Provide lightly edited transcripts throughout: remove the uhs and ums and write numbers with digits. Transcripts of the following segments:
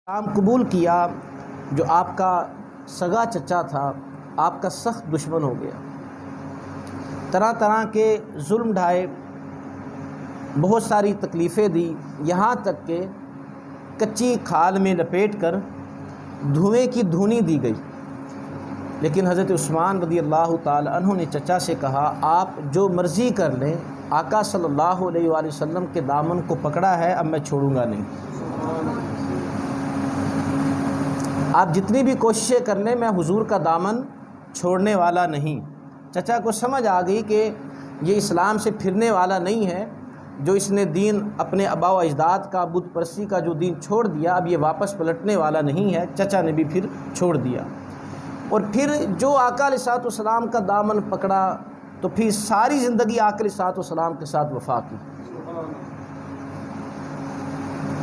اسلام قبول کیا جو آپ کا سگا چچا تھا آپ کا سخت دشمن ہو گیا، طرح طرح کے ظلم ڈھائے، بہت ساری تکلیفیں دی، یہاں تک کہ کچی کھال میں لپیٹ کر دھوئیں کی دھونی دی گئی۔ لیکن حضرت عثمان رضی اللہ تعالی عنہ نے چچا سے کہا آپ جو مرضی کر لیں، آقا صلی اللہ علیہ وآلہ وسلم کے دامن کو پکڑا ہے، اب میں چھوڑوں گا نہیں۔ آپ جتنی بھی کوششیں کر لیں، میں حضور کا دامن چھوڑنے والا نہیں۔ چچا کو سمجھ آ گئی کہ یہ اسلام سے پھرنے والا نہیں ہے، جو اس نے دین اپنے آباء و اجداد کا بت پرستی کا جو دین چھوڑ دیا، اب یہ واپس پلٹنے والا نہیں ہے۔ چچا نے بھی پھر چھوڑ دیا، اور پھر جو آقا علیہ الصلوۃ والسلام کا دامن پکڑا تو پھر ساری زندگی آقا علیہ الصلوۃ والسلام کے ساتھ وفا کی۔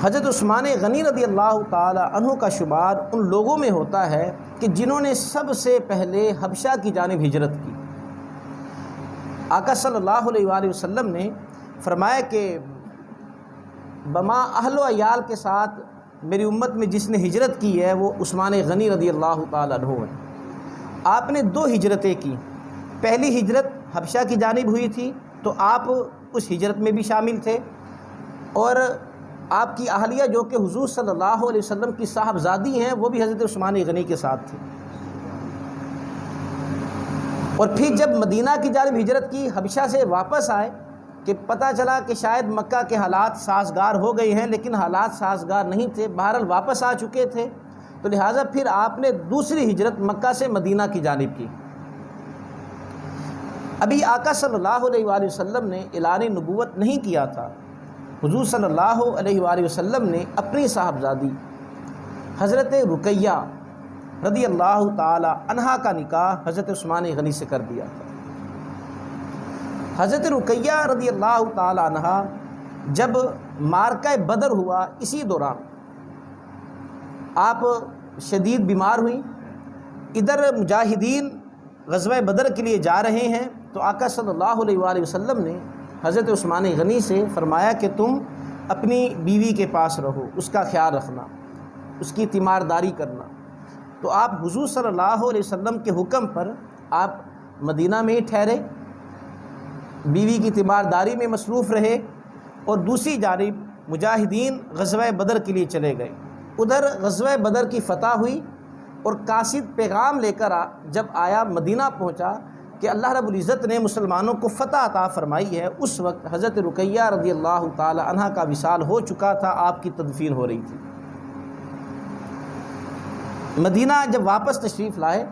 حضرت عثمان غنی رضی اللہ تعالی عنہ کا شمار ان لوگوں میں ہوتا ہے کہ جنہوں نے سب سے پہلے حبشہ کی جانب ہجرت کی۔ آقا صلی اللہ علیہ وآلہ وسلم نے فرمایا کہ بما اہل و عیال کے ساتھ میری امت میں جس نے ہجرت کی ہے وہ عثمان غنی رضی اللہ تعالی عنہ ہے۔ آپ نے 2 ہجرتیں کی۔ پہلی ہجرت حبشہ کی جانب ہوئی تھی تو آپ اس ہجرت میں بھی شامل تھے، اور آپ کی اہلیہ جو کہ حضور صلی اللہ علیہ وسلم کی صاحبزادی ہیں وہ بھی حضرت عثمان غنی کے ساتھ تھی۔ اور پھر جب مدینہ کی جانب ہجرت کی، حبشہ سے واپس آئے کہ پتہ چلا کہ شاید مکہ کے حالات سازگار ہو گئے ہیں، لیکن حالات سازگار نہیں تھے، بہرحال واپس آ چکے تھے، تو لہٰذا پھر آپ نے دوسری ہجرت مکہ سے مدینہ کی جانب کی۔ ابھی آقا صلی اللہ علیہ وآلہ وسلم نے اعلان نبوت نہیں کیا تھا۔ حضور صلی اللہ علیہ وآلہ وسلم نے اپنی صاحبزادی حضرت رقیہ رضی اللہ تعالی عنہا کا نکاح حضرت عثمان غنی سے کر دیا تھا۔ حضرت رقیہ رضی اللہ تعالی عنہا جب معرکہ بدر ہوا، اسی دوران آپ شدید بیمار ہوئیں۔ ادھر مجاہدین غزوہ بدر کے لیے جا رہے ہیں تو آقا صلی اللہ علیہ وآلہ وسلم نے حضرت عثمان غنی سے فرمایا کہ تم اپنی بیوی کے پاس رہو، اس کا خیال رکھنا، اس کی تیمارداری کرنا۔ تو آپ حضور صلی اللہ علیہ وسلم کے حکم پر آپ مدینہ میں ہی ٹھہرے، بیوی کی تیمارداری میں مصروف رہے، اور دوسری جانب مجاہدین غزوہ بدر کے لیے چلے گئے۔ ادھر غزوہ بدر کی فتح ہوئی، اور قاصد پیغام لے کر جب آیا، مدینہ پہنچا کہ اللہ رب العزت نے مسلمانوں کو فتح عطا فرمائی ہے، اس وقت حضرت رقیہ رضی اللہ تعالی عنہ کا وصال ہو چکا تھا، آپ کی تدفین ہو رہی تھی۔ مدینہ جب واپس تشریف لائے،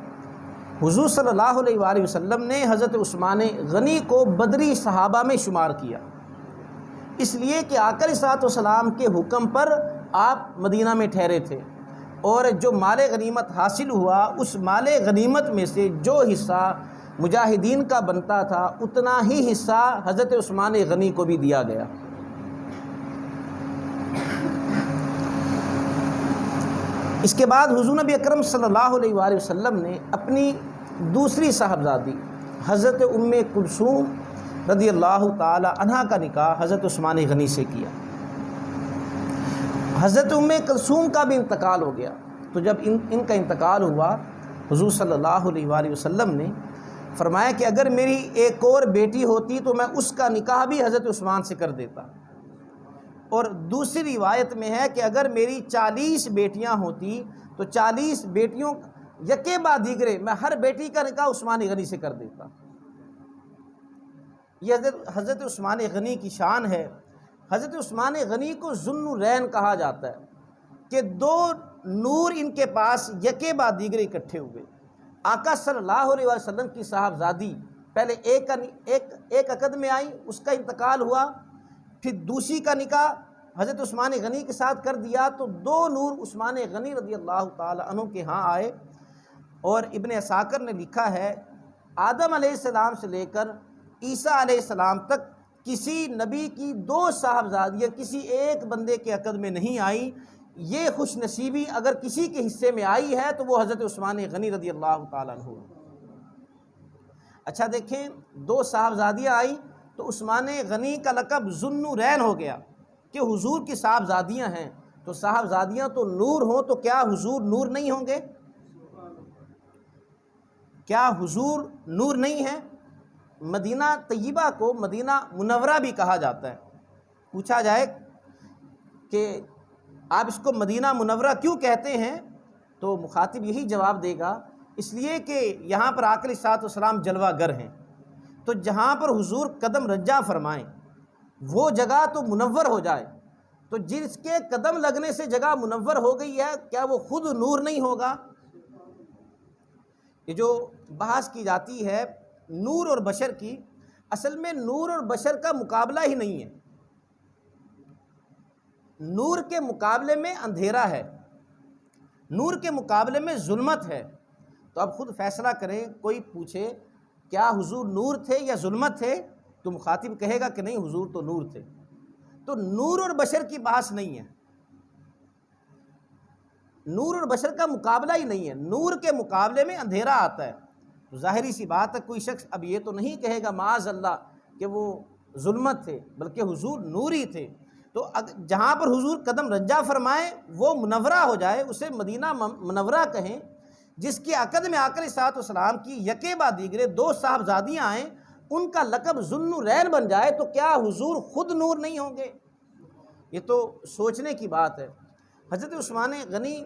حضور صلی اللہ علیہ وآلہ وسلم نے حضرت عثمان غنی کو بدری صحابہ میں شمار کیا، اس لیے کہ آقا علیہ الصلوۃ والسلام کے حکم پر آپ مدینہ میں ٹھہرے تھے، اور جو مال غنیمت حاصل ہوا اس مال غنیمت میں سے جو حصہ مجاہدین کا بنتا تھا اتنا ہی حصہ حضرت عثمان غنی کو بھی دیا گیا۔ اس کے بعد حضور نبی اکرم صلی اللہ علیہ وآلہ وسلم نے اپنی دوسری صاحبزادی حضرت ام کلثوم رضی اللہ تعالی عنہا کا نکاح حضرت عثمان غنی سے کیا۔ حضرت ام کلثوم کا بھی انتقال ہو گیا، تو جب ان کا انتقال ہوا، حضور صلی اللہ علیہ وآلہ وسلم نے فرمایا کہ اگر میری ایک اور بیٹی ہوتی تو میں اس کا نکاح بھی حضرت عثمان سے کر دیتا، اور دوسری روایت میں ہے کہ اگر میری 40 بیٹیاں ہوتی تو 40 بیٹیوں یکے بعد دیگرے میں ہر بیٹی کا نکاح عثمان غنی سے کر دیتا۔ یہ حضرت عثمان غنی کی شان ہے۔ حضرت عثمان غنی کو ذو النورین کہا جاتا ہے کہ 2 نور ان کے پاس یکے بعد دیگرے اکٹھے ہوئے۔ آقا صلی اللہ علیہ وسلم کی صاحبزادی پہلے ایک عقد میں آئی، اس کا انتقال ہوا، پھر دوسری کا نکاح حضرت عثمان غنی کے ساتھ کر دیا، تو 2 نور عثمان غنی رضی اللہ تعالی عنہ کے ہاں آئے۔ اور ابن اساکر نے لکھا ہے آدم علیہ السلام سے لے کر عیسیٰ علیہ السلام تک کسی نبی کی 2 صاحبزادیاں کسی ایک بندے کے عقد میں نہیں آئی۔ یہ خوش نصیبی اگر کسی کے حصے میں آئی ہے تو وہ حضرت عثمان غنی رضی اللہ تعالیٰ عنہ۔ اچھا دیکھیں، 2 صاحبزادیاں آئی تو عثمان غنی کا لقب ذو النورین ہو گیا کہ حضور کی صاحبزادیاں ہیں، تو صاحبزادیاں تو نور ہوں تو کیا حضور نور نہیں ہوں گے؟ کیا حضور نور نہیں ہے؟ مدینہ طیبہ کو مدینہ منورہ بھی کہا جاتا ہے۔ پوچھا جائے کہ آپ اس کو مدینہ منورہ کیوں کہتے ہیں، تو مخاطب یہی جواب دے گا، اس لیے کہ یہاں پر آقا علیہ الصلوۃ والسلام جلوہ گر ہیں، تو جہاں پر حضور قدم رجع فرمائیں وہ جگہ تو منور ہو جائے، تو جس کے قدم لگنے سے جگہ منور ہو گئی ہے کیا وہ خود نور نہیں ہوگا؟ یہ جو بحث کی جاتی ہے نور اور بشر کی، اصل میں نور اور بشر کا مقابلہ ہی نہیں ہے۔ نور کے مقابلے میں اندھیرا ہے، نور کے مقابلے میں ظلمت ہے۔ تو اب خود فیصلہ کریں، کوئی پوچھے کیا حضور نور تھے یا ظلمت تھے، تو مخاطب کہے گا کہ نہیں حضور تو نور تھے۔ تو نور اور بشر کی بحث نہیں ہے، نور اور بشر کا مقابلہ ہی نہیں ہے، نور کے مقابلے میں اندھیرا آتا ہے۔ تو ظاہری سی بات ہے کوئی شخص اب یہ تو نہیں کہے گا معاذ اللہ کہ وہ ظلمت تھے، بلکہ حضور نور ہی تھے۔ تو جہاں پر حضور قدم رجع فرمائیں وہ منورہ ہو جائے، اسے مدینہ منورہ کہیں، جس کے عقد میں آقا علیہ الصلوۃ والسلام کی یکے بعد دیگرے دو صاحبزادیاں آئیں، ان کا لقب ذوالنورین بن جائے، تو کیا حضور خود نور نہیں ہوں گے؟ یہ تو سوچنے کی بات ہے۔ حضرت عثمان غنی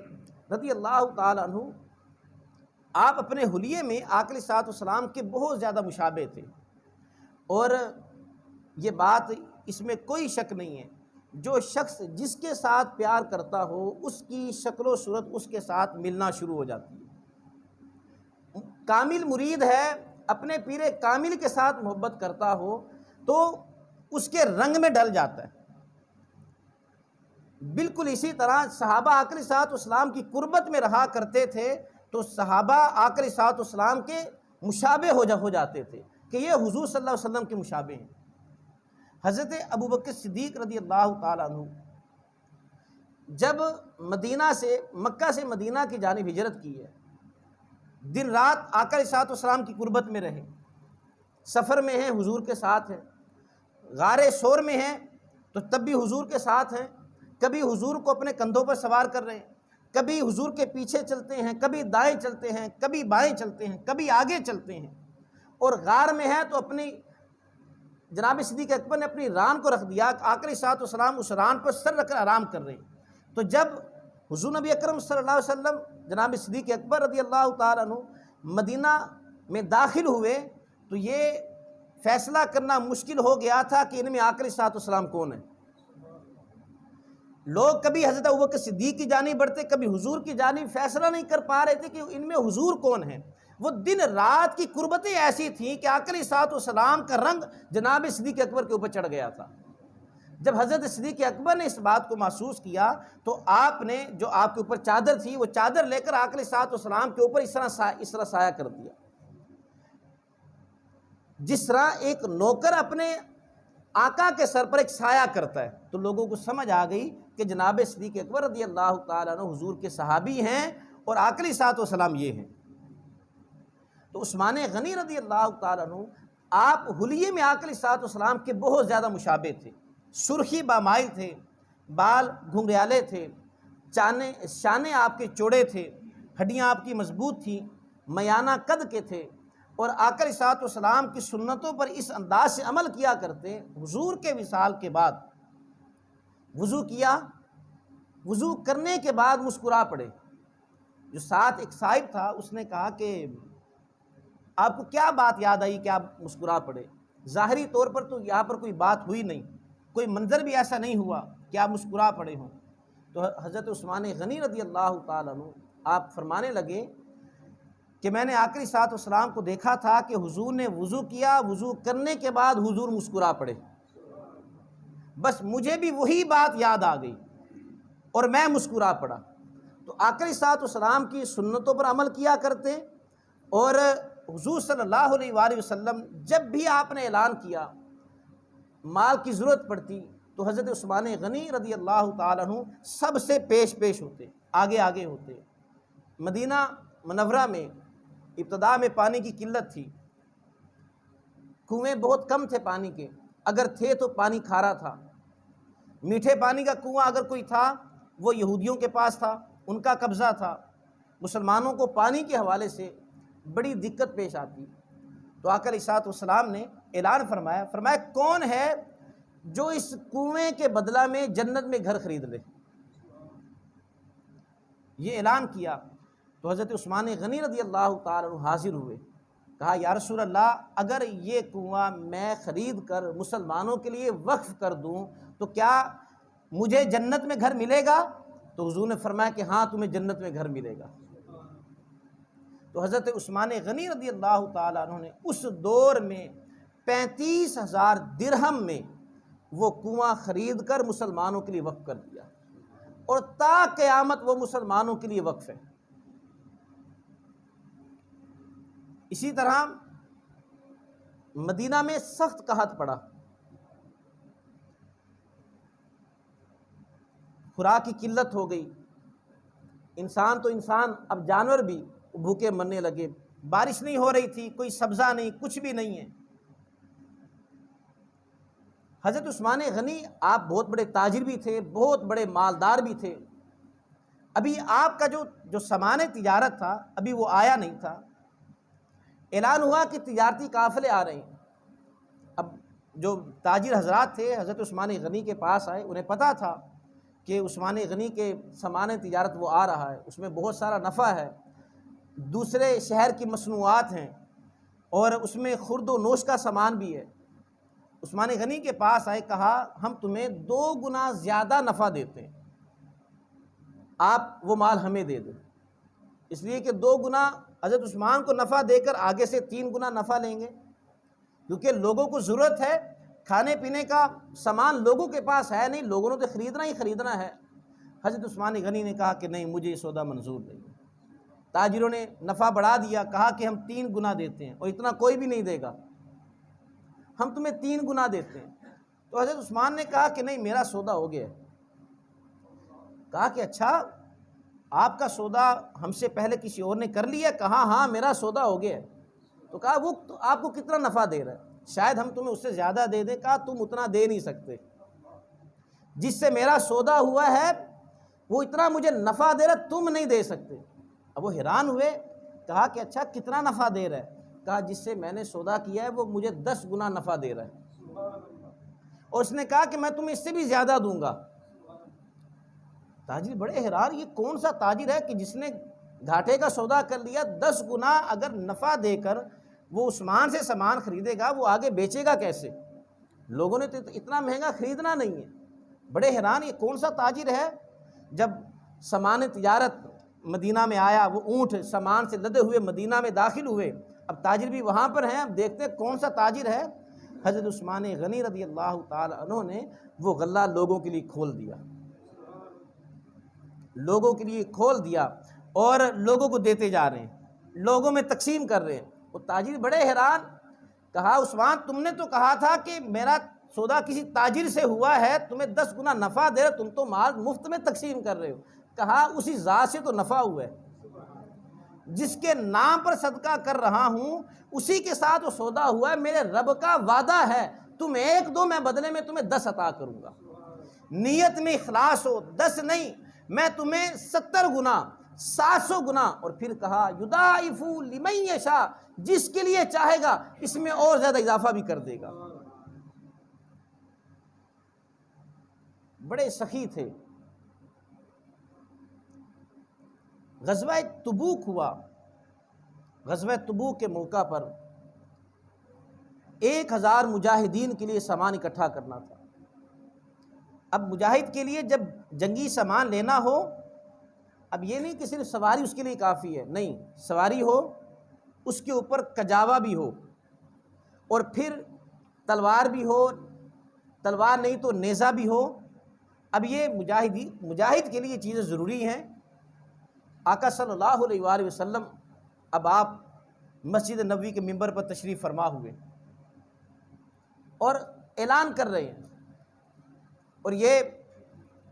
رضی اللہ تعالیٰ عنہ آپ اپنے حلیے میں آقا علیہ الصلوۃ والسلام کے بہت زیادہ مشابہ تھے، اور یہ بات اس میں کوئی شک نہیں ہے، جو شخص جس کے ساتھ پیار کرتا ہو اس کی شکل و صورت اس کے ساتھ ملنا شروع ہو جاتی ہے۔ کامل مرید ہے، اپنے پیر کامل کے ساتھ محبت کرتا ہو تو اس کے رنگ میں ڈل جاتا ہے۔ بالکل اسی طرح صحابہ آقا علیہ الصلوۃ والسلام کی قربت میں رہا کرتے تھے تو صحابہ آقا علیہ الصلوۃ والسلام کے مشابہ ہو جاتے تھے کہ یہ حضور صلی اللہ علیہ وسلم کے مشابہ ہیں۔ حضرت ابوبکر صدیق رضی اللہ تعالیٰ عنہ جب مکہ سے مدینہ کی جانب ہجرت کی ہے، دن رات آقا علیہ الصلوۃ والسلام کی قربت میں رہے، سفر میں ہیں حضور کے ساتھ ہیں، غار ثور میں ہیں تو تب بھی حضور کے ساتھ ہیں، کبھی حضور کو اپنے کندھوں پر سوار کر رہے ہیں، کبھی حضور کے پیچھے چلتے ہیں، کبھی دائیں چلتے ہیں، کبھی بائیں چلتے ہیں، کبھی آگے چلتے ہیں، اور غار میں ہے تو اپنی جناب صدیق اکبر نے اپنی ران کو رکھ دیا، آقا علیہ الصلوۃ والسلام اس ران پر سر رکھ کر آرام کر رہے ہیں۔ تو جب حضور نبی اکرم صلی اللہ علیہ وسلم جناب صدیق اکبر رضی اللہ تعالیٰ عنہ مدینہ میں داخل ہوئے تو یہ فیصلہ کرنا مشکل ہو گیا تھا کہ ان میں آقا علیہ الصلوۃ والسلام کون ہے۔ لوگ کبھی حضرت ابوبکر صدیق کی جانب بڑھتے، کبھی حضور کی جانب، فیصلہ نہیں کر پا رہے تھے کہ ان میں حضور کون ہے۔ وہ دن رات کی قربتیں ایسی تھیں کہ آقا علیہ الصلوۃ والسلام کا رنگ جناب صدیق اکبر کے اوپر چڑھ گیا تھا۔ جب حضرت صدیق اکبر نے اس بات کو محسوس کیا تو آپ نے جو آپ کے اوپر چادر تھی وہ چادر لے کر آقا علیہ الصلوۃ والسلام کے اوپر اس طرح سایہ کر دیا، جس طرح ایک نوکر اپنے آقا کے سر پر ایک سایہ کرتا ہے۔ تو لوگوں کو سمجھ آ گئی کہ جناب صدیق اکبر رضی اللہ تعالیٰ عنہ حضور کے صحابی ہیں اور آقا علیہ الصلوۃ والسلام یہ ہیں۔ تو عثمان غنی رضی اللہ تعالیٰ عنہ آپ حلیے میں آقا علیہ الصلوۃ والسلام کے بہت زیادہ مشابہ تھے، سرخی بامائل تھے، بال گھنگریالے تھے، شانے آپ کے چوڑے تھے، ہڈیاں آپ کی مضبوط تھیں، میانہ قد کے تھے، اور آقا علیہ الصلوۃ والسلام کی سنتوں پر اس انداز سے عمل کیا کرتے۔ حضور کے وصال کے بعد وضو کیا، وضو کرنے کے بعد مسکرا پڑے۔ جو ساتھ ایک صاحب تھا اس نے کہا کہ آپ کو کیا بات یاد آئی کہ آپ مسکرا پڑے؟ ظاہری طور پر تو یہاں پر کوئی بات ہوئی نہیں، کوئی منظر بھی ایسا نہیں ہوا کہ آپ مسکرا پڑے ہوں۔ تو حضرت عثمان غنی رضی اللہ تعالیٰ عنہ آپ فرمانے لگے کہ میں نے آقا علیہ الصلوۃ والسلام کو دیکھا تھا کہ حضور نے وضو کیا، وضو کرنے کے بعد حضور مسکرا پڑے، بس مجھے بھی وہی بات یاد آ گئی اور میں مسکرا پڑا۔ تو آقا علیہ الصلوۃ والسلام کی سنتوں پر عمل کیا کرتے، اور حضور صلی اللہ علیہ وآلہ وسلم جب بھی آپ نے اعلان کیا مال کی ضرورت پڑتی تو حضرت عثمان غنی رضی اللہ تعالیٰ عنہ سب سے پیش ہوتے، آگے ہوتے۔ مدینہ منورہ میں ابتدا میں پانی کی قلت تھی، کنویں بہت کم تھے پانی کے، اگر تھے تو پانی کھارا تھا، میٹھے پانی کا کنواں اگر کوئی تھا وہ یہودیوں کے پاس تھا، ان کا قبضہ تھا، مسلمانوں کو پانی کے حوالے سے بڑی دقت پیش آتی۔ تو آقا علیہ الصلوۃ والسلام نے اعلان فرمایا کون ہے جو اس کنویں کے بدلہ میں جنت میں گھر خرید لے؟ یہ اعلان کیا تو حضرت عثمان غنی رضی اللہ تعالیٰ عنہ حاضر ہوئے، کہا یا رسول اللہ اگر یہ کنواں میں خرید کر مسلمانوں کے لیے وقف کر دوں تو کیا مجھے جنت میں گھر ملے گا؟ تو حضور نے فرمایا کہ ہاں تمہیں جنت میں گھر ملے گا۔ تو حضرت عثمان غنی رضی اللہ تعالیٰ عنہ نے اس دور میں 35,000 درہم میں وہ کنواں خرید کر مسلمانوں کے لیے وقف کر دیا، اور تا قیامت وہ مسلمانوں کے لیے وقف ہے۔ اسی طرح مدینہ میں سخت قحط پڑا، خوراک کی قلت ہو گئی، انسان تو انسان اب جانور بھی بھوکے مرنے لگے، بارش نہیں ہو رہی تھی، کوئی سبزہ نہیں، کچھ بھی نہیں ہے۔ حضرت عثمان غنی آپ بہت بڑے تاجر بھی تھے، بہت بڑے مالدار بھی تھے، ابھی آپ کا جو سامان تجارت تھا ابھی وہ آیا نہیں تھا۔ اعلان ہوا کہ تجارتی قافلے آ رہے ہیں۔ اب جو تاجر حضرات تھے حضرت عثمان غنی کے پاس آئے، انہیں پتہ تھا کہ عثمان غنی کے سامان تجارت وہ آ رہا ہے، اس میں بہت سارا نفع ہے، دوسرے شہر کی مصنوعات ہیں، اور اس میں خورد و نوش کا سامان بھی ہے۔ عثمان غنی کے پاس آئے، کہا ہم تمہیں 2 گنا زیادہ نفع دیتے ہیں، آپ وہ مال ہمیں دے دیں، اس لیے کہ 2 گنا حضرت عثمان کو نفع دے کر آگے سے 3 گنا نفع لیں گے، کیونکہ لوگوں کو ضرورت ہے، کھانے پینے کا سامان لوگوں کے پاس ہے نہیں، لوگوں نے تو خریدنا ہی خریدنا ہے۔ حضرت عثمان غنی نے کہا کہ نہیں، مجھے یہ سودا منظور نہیں۔ تاجروں نے نفع بڑھا دیا، کہا کہ ہم 3 گنا دیتے ہیں، اور اتنا کوئی بھی نہیں دے گا، ہم تمہیں 3 گنا دیتے ہیں۔ تو حضرت عثمان نے کہا کہ نہیں، میرا سودا ہو گیا ہے۔ کہا کہ اچھا، آپ کا سودا ہم سے پہلے کسی اور نے کر لیا؟ کہا ہاں میرا سودا ہو گیا ہے۔ تو کہا وہ آپ کو کتنا نفع دے رہا ہے؟ شاید ہم تمہیں اس سے زیادہ دے دیں۔ کہا تم اتنا دے نہیں سکتے، جس سے میرا سودا ہوا ہے وہ اتنا مجھے نفع دے رہا ہے، تم نہیں دے سکتے۔ اب وہ حیران ہوئے، کہا کہ اچھا کتنا نفع دے رہا ہے؟ کہا جس سے میں نے سودا کیا ہے وہ مجھے 10 گنا نفع دے رہا ہے، اور اس نے کہا کہ میں تمہیں اس سے بھی زیادہ دوں گا۔ تاجر بڑے حیران، یہ کون سا تاجر ہے کہ جس نے گھاٹے کا سودا کر لیا، 10 گنا اگر نفع دے کر وہ عثمان سے سامان خریدے گا، وہ آگے بیچے گا کیسے؟ لوگوں نے تو اتنا مہنگا خریدنا نہیں ہے۔ بڑے حیران، یہ کون سا تاجر ہے؟ جب سامان تجارت مدینہ میں آیا، وہ اونٹ سامان سے لدے ہوئے مدینہ میں داخل ہوئے، اب تاجر بھی وہاں پر ہیں، اب دیکھتے کون سا تاجر ہے۔ حضرت عثمان غنی رضی اللہ تعالی عنہ نے وہ غلہ لوگوں کے لیے کھول دیا، لوگوں کے لیے کھول دیا، اور لوگوں کو دیتے جا رہے ہیں، لوگوں میں تقسیم کر رہے ہیں۔ وہ تاجر بڑے حیران، کہا عثمان تم نے تو کہا تھا کہ میرا سودا کسی تاجر سے ہوا ہے، تمہیں 10 گنا نفع دے رہے، تم تو مال مفت میں تقسیم کر رہے ہو۔ کہا اسی ذات سے تو نفع ہوا ہے، جس کے نام پر صدقہ کر رہا ہوں اسی کے ساتھ وہ سودا ہوا ہے، میرے رب کا وعدہ ہے تم 1 دو، میں بدلے میں تمہیں 10 عطا کروں گا۔ نیت میں اخلاص ہو، 10 نہیں، میں تمہیں 70 گنا، 700 گنا، اور پھر کہا یضاعف لمن یشاء، جس کے لیے چاہے گا اس میں اور زیادہ اضافہ بھی کر دے گا۔ بڑے سخی تھے۔ غزوہ تبوک ہوا، غزوہ تبوک کے موقع پر 1000 مجاہدین کے لیے سامان اکٹھا کرنا تھا۔ اب مجاہد کے لیے جب جنگی سامان لینا ہو، اب یہ نہیں کہ صرف سواری اس کے لیے کافی ہے، نہیں، سواری ہو، اس کے اوپر کجاوا بھی ہو، اور پھر تلوار بھی ہو، تلوار نہیں تو نیزہ بھی ہو۔ اب یہ مجاہد کے لیے یہ چیزیں ضروری ہیں۔ آقا صلی اللہ علیہ وآلہ وسلم اب آپ مسجد نبوی کے ممبر پر تشریف فرما ہوئے اور اعلان کر رہے ہیں، اور یہ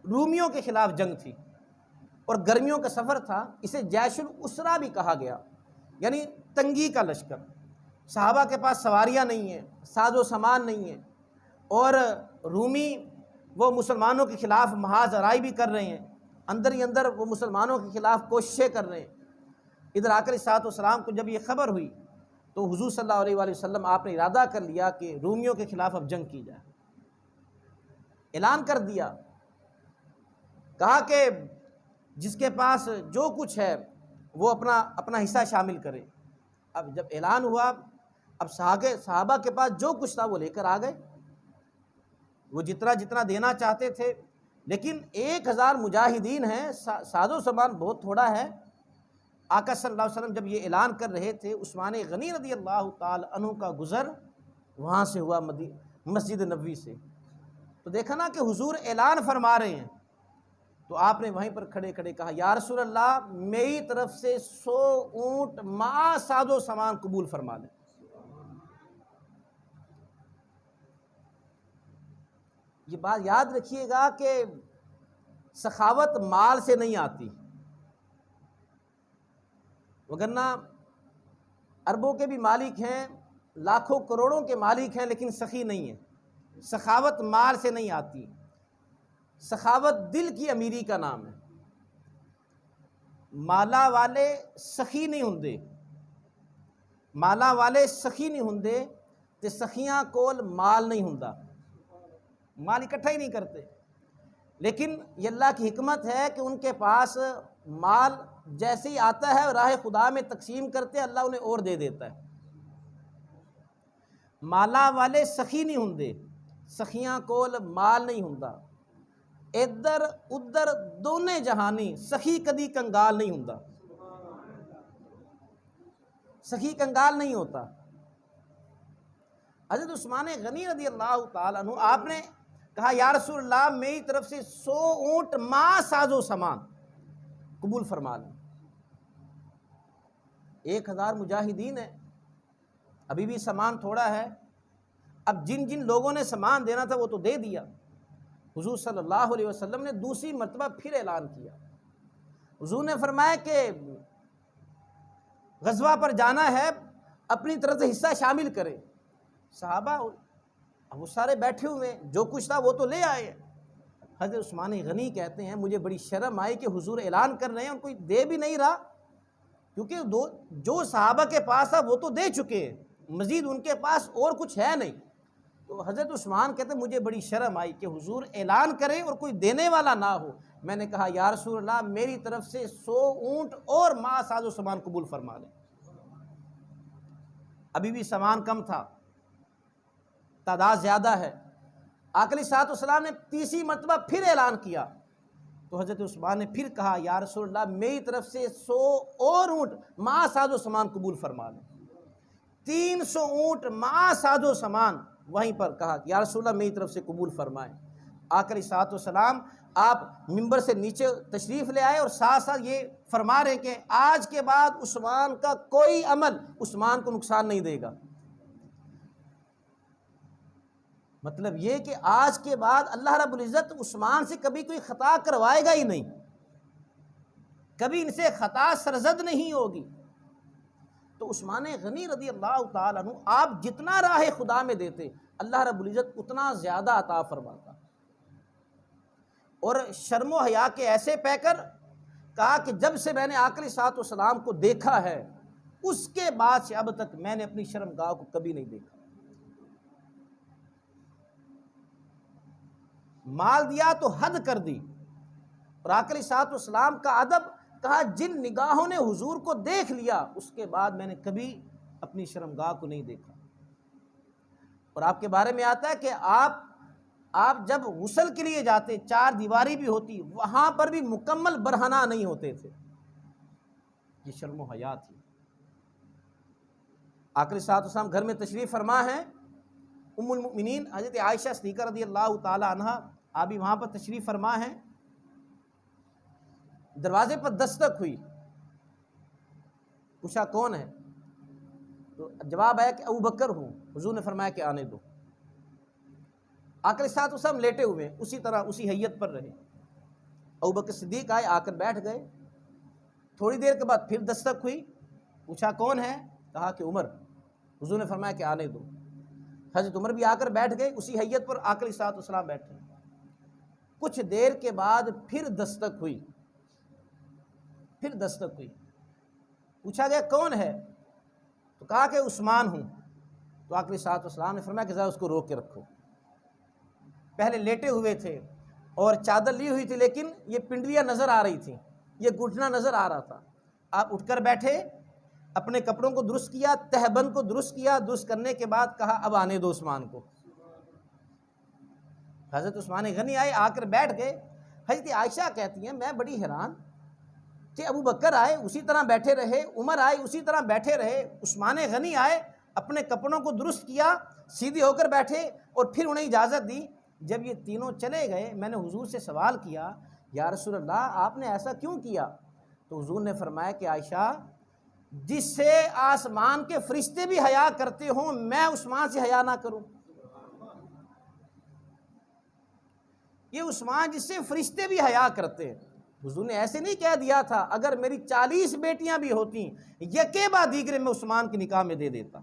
رومیوں کے خلاف جنگ تھی اور گرمیوں کا سفر تھا، اسے جیش الاسرا بھی کہا گیا، یعنی تنگی کا لشکر۔ صحابہ کے پاس سواریاں نہیں ہیں، ساز و سامان نہیں ہے، اور رومی وہ مسلمانوں کے خلاف محاذ آرائی بھی کر رہے ہیں، اندر ہی اندر وہ مسلمانوں کے خلاف کوششیں کر رہے ہیں۔ ادھر آقا علیہ الصلوۃ والسلام کو جب یہ خبر ہوئی تو حضور صلی اللہ علیہ وآلہ وسلم آپ نے ارادہ کر لیا کہ رومیوں کے خلاف اب جنگ کی جائے۔ اعلان کر دیا، کہا کہ جس کے پاس جو کچھ ہے وہ اپنا حصہ شامل کرے۔ اب جب اعلان ہوا، اب صحابہ کے پاس جو کچھ تھا وہ لے کر آ گئے، وہ جتنا دینا چاہتے تھے، لیکن 1000 مجاہدین ہیں، ساز و سامان بہت تھوڑا ہے۔ آقا صلی اللہ علیہ وسلم جب یہ اعلان کر رہے تھے، عثمان غنی رضی اللہ تعالی عنہ کا گزر وہاں سے ہوا، مسجد نبوی سے، تو دیکھا نا کہ حضور اعلان فرما رہے ہیں، تو آپ نے وہیں پر کھڑے کھڑے کہا یا رسول اللہ میری طرف سے 100 اونٹ مع ساز و سامان قبول فرما لیں۔ یہ بات یاد رکھیے گا کہ سخاوت مال سے نہیں آتی، وگرنہ اربوں کے بھی مالک ہیں، لاکھوں کروڑوں کے مالک ہیں، لیکن سخی نہیں ہے۔ سخاوت مال سے نہیں آتی، سخاوت دل کی امیری کا نام ہے۔ مالا والے سخی نہیں ہوندے، مالا والے سخی نہیں ہوندے تے سخیاں کول مال نہیں ہوندا، مال اکٹھا ہی نہیں کرتے، لیکن یہ اللہ کی حکمت ہے کہ ان کے پاس مال جیسے ہی آتا ہے راہ خدا میں تقسیم کرتے اللہ انہیں اور دے دیتا ہے۔ مالا والے سخی نہیں ہوندے، سخیاں کول مال نہیں ہوندا، ادھر ادھر دونے جہانی، سخی کدی کنگال نہیں ہوندا، سخی کنگال نہیں ہوتا۔ حضرت عثمان غنی رضی اللہ تعالیٰ عنہ آپ نے کہا یا رسول اللہ میری طرف سے 100 اونٹ مع ساز و سامان قبول فرما لیں۔ 1000 مجاہدین ہیں، ابھی بھی سامان تھوڑا ہے، اب جن جن لوگوں نے سامان دینا تھا وہ تو دے دیا۔ حضور صلی اللہ علیہ وسلم نے دوسری مرتبہ پھر اعلان کیا، حضور نے فرمایا کہ غزوہ پر جانا ہے، اپنی طرف سے حصہ شامل کرے۔ صحابہ وہ سارے بیٹھے ہوئے، جو کچھ تھا وہ تو لے آئے۔ حضرت عثمان غنی کہتے ہیں مجھے بڑی شرم آئی کہ حضور اعلان کر رہے ہیں اور کوئی دے بھی نہیں رہا، کیونکہ جو صحابہ کے پاس تھا وہ تو دے چکے ہیں، مزید ان کے پاس اور کچھ ہے نہیں۔ تو حضرت عثمان کہتے ہیں مجھے بڑی شرم آئی کہ حضور اعلان کریں اور کوئی دینے والا نہ ہو۔ میں نے کہا یا رسول اللہ میری طرف سے 100 اونٹ اور مع ساز و سامان قبول فرما لیں۔ ابھی بھی سامان کم تھا، تعداد زیادہ ہے۔ آقا علیہ الصلوۃ والسلام نے تیسری مرتبہ پھر اعلان کیا تو حضرت عثمان نے پھر کہا یا رسول اللہ میری طرف سے 100 اور اونٹ مع ساز و سامان قبول فرما لیں۔ 300 اونٹ مع ساز و سامان وہیں پر کہا یا رسول اللہ میری طرف سے قبول فرمائیں۔ آقا علیہ الصلوۃ والسلام آپ ممبر سے نیچے تشریف لے آئے اور ساتھ ساتھ یہ فرما رہے کہ آج کے بعد عثمان کا کوئی عمل عثمان کو نقصان نہیں دے گا۔ مطلب یہ کہ آج کے بعد اللہ رب العزت عثمان سے کبھی کوئی خطا کروائے گا ہی نہیں، کبھی ان سے خطا سرزد نہیں ہوگی۔ تو عثمان غنی رضی اللہ تعالیٰ عنہ آپ جتنا راہ خدا میں دیتے اللہ رب العزت اتنا زیادہ عطا فرماتا، اور شرم و حیا کے ایسے پیکر کہا کہ جب سے میں نے آقا علیہ الصلوۃ والسلام کو دیکھا ہے اس کے بعد سے اب تک میں نے اپنی شرمگاہ کو کبھی نہیں دیکھا۔ مال دیا تو حد کر دی، اور آقا علیہ الصلوۃ والسلام کا ادب کہا جن نگاہوں نے حضور کو دیکھ لیا اس کے بعد میں نے کبھی اپنی شرمگاہ کو نہیں دیکھا۔ اور آپ کے بارے میں آتا ہے کہ آپ جب غسل کے لیے جاتے 4 دیواری بھی ہوتی وہاں پر بھی مکمل برہنہ نہیں ہوتے تھے، یہ شرم و حیا تھی۔ آقا علیہ الصلوۃ والسلام گھر میں تشریف فرما ہے، ام المؤمنین حضرت عائشہ صدیقہ رضی اللہ تعالی عنہا آپ بھی وہاں پر تشریف فرما ہیں۔ دروازے پر دستک ہوئی، پوچھا کون ہے؟ تو جواب آیا کہ ابو بکر ہوں۔ حضور نے فرمایا کہ آنے دو۔ آقا علیہ الصلوۃ والسلام لیٹے ہوئے اسی طرح اسی حیت پر رہے۔ ابو بکر صدیق آئے، آ کر بیٹھ گئے۔ تھوڑی دیر کے بعد پھر دستک ہوئی، پوچھا کون ہے؟ کہا کہ عمر۔ حضور نے فرمایا کہ آنے دو۔ حضرت عمر بھی آ کر بیٹھ گئے اسی حیت پر، آقا علیہ الصلوۃ والسلام بیٹھے۔ کچھ دیر کے بعد پھر دستک ہوئی، پھر دستک ہوئی، پوچھا گیا کون ہے؟ تو کہا کہ عثمان ہوں۔ تو آقا صلی اللہ علیہ وسلم نے فرمایا کہ ذرا اس کو روک کے رکھو۔ پہلے لیٹے ہوئے تھے اور چادر لی ہوئی تھی، لیکن یہ پنڈلیاں نظر آ رہی تھیں، یہ گھٹنا نظر آ رہا تھا۔ آپ اٹھ کر بیٹھے، اپنے کپڑوں کو درست کیا، تہبند کو درست کیا، درست کرنے کے بعد کہا اب آنے دو عثمان کو۔ حضرت عثمان غنی آئے، آ کر بیٹھ گئے۔ حضرت عائشہ کہتی ہیں میں بڑی حیران کہ ابو بکر آئے اسی طرح بیٹھے رہے، عمر آئے اسی طرح بیٹھے رہے، عثمان غنی آئے، اپنے کپڑوں کو درست کیا، سیدھے ہو کر بیٹھے، اور پھر انہیں اجازت دی۔ جب یہ تینوں چلے گئے، میں نے حضور سے سوال کیا یا رسول اللہ آپ نے ایسا کیوں کیا؟ تو حضور نے فرمایا کہ عائشہ، جس سے آسمان کے فرشتے بھی حیا کرتے ہوں، میں عثمان سے حیا نہ کروں؟ یہ عثمان جس سے فرشتے بھی حیا کرتے ہیں۔ حضور نے ایسے نہیں کہہ دیا تھا اگر میری 40 بیٹیاں بھی ہوتی یکے بعد دیگرے میں عثمان کے نکاح میں دے دیتا۔